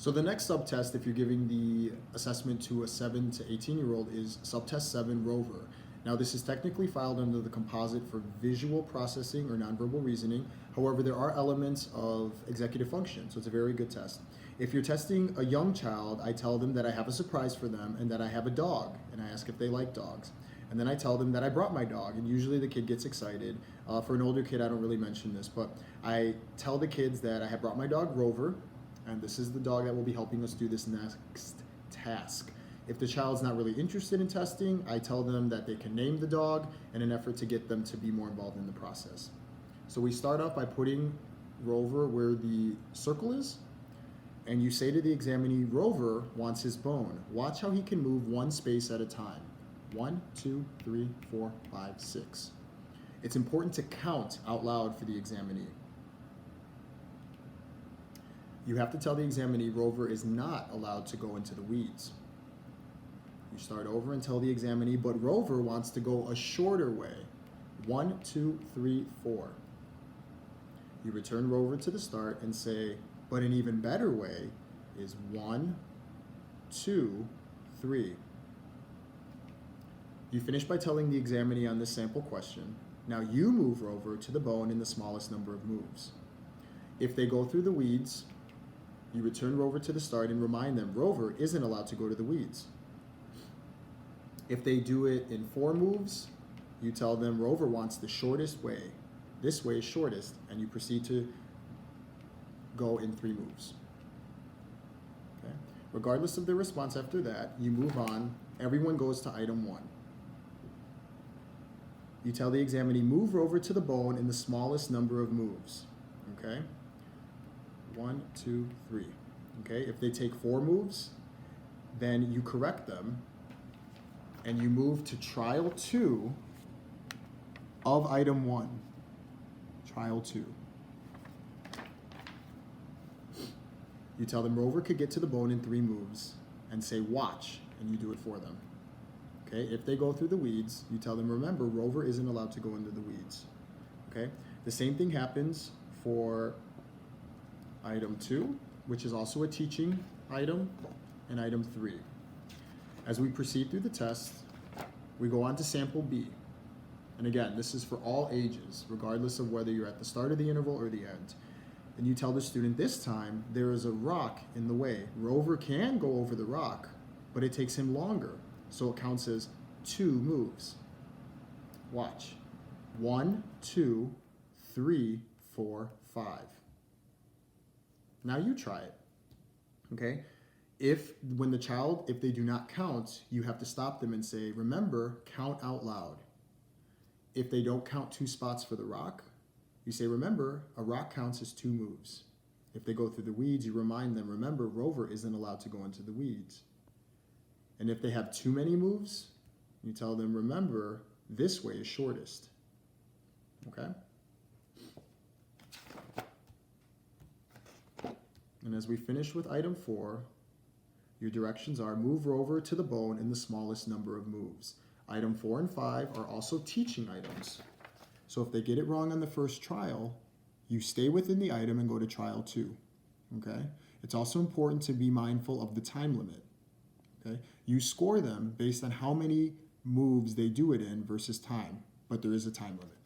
So the next subtest, if you're giving the assessment to a 7 to 18-year-old, is subtest 7 rover. Now this is technically filed under the composite for visual processing or nonverbal reasoning. However, there are elements of executive function, so it's a very good test. If you're testing a young child, I tell them that I have a surprise for them and that I have a dog, and I ask if they like dogs. And then I tell them that I brought my dog, and usually the kid gets excited. For an older kid, I don't really mention this, but I tell the kids that I have brought my dog Rover, and this is the dog that will be helping us do this next task. If the child's not really interested in testing, I tell them that they can name the dog in an effort to get them to be more involved in the process. So we start off by putting Rover where the circle is, and you say to the examinee, Rover wants his bone. Watch how he can move one space at a time. 1, 2, 3, 4, 5, 6. It's important to count out loud for the examinee. You have to tell the examinee Rover is not allowed to go into the weeds. You start over and tell the examinee, but Rover wants to go a shorter way. 1, 2, 3, 4. You return Rover to the start and say, but an even better way is 1, 2, 3. You finish by telling the examinee on this sample question, now you move Rover to the bone in the smallest number of moves. If they go through the weeds, you return Rover to the start and remind them Rover isn't allowed to go to the weeds. If they do it in 4 moves, you tell them Rover wants the shortest way. This way is shortest, and you proceed to go in 3 moves. Okay? Regardless of their response after that, you move on. Everyone goes to item 1. You tell the examinee, move Rover to the bone in the smallest number of moves. Okay? 1, 2, 3. Okay? If they take 4 moves, then you correct them and you move to trial 2 of item 1. Trial 2. You tell them Rover could get to the bone in 3 moves and say watch, and you do it for them. Okay? If they go through the weeds, you tell them remember Rover isn't allowed to go into the weeds. Okay? The same thing happens for item 2, which is also a teaching item, and item 3. As we proceed through the test, we go on to sample B. And again, this is for all ages, regardless of whether you're at the start of the interval or the end. And you tell the student this time, there is a rock in the way. Rover can go over the rock, but it takes him longer. So it counts as 2 moves. Watch. 1, 2, 3, 4, 5. Now you try it. Okay? If they do not count, you have to stop them and say, remember, count out loud. If they don't count 2 spots for the rock, you say, remember, a rock counts as 2 moves. If they go through the weeds, you remind them, remember, Rover isn't allowed to go into the weeds. And if they have too many moves, you tell them, remember, this way is shortest. Okay? And as we finish with item 4, your directions are move Rover to the bone in the smallest number of moves. Item 4 and 5 are also teaching items. So if they get it wrong on the first trial, you stay within the item and go to trial 2. Okay? It's also important to be mindful of the time limit. Okay? You score them based on how many moves they do it in versus time, but there is a time limit.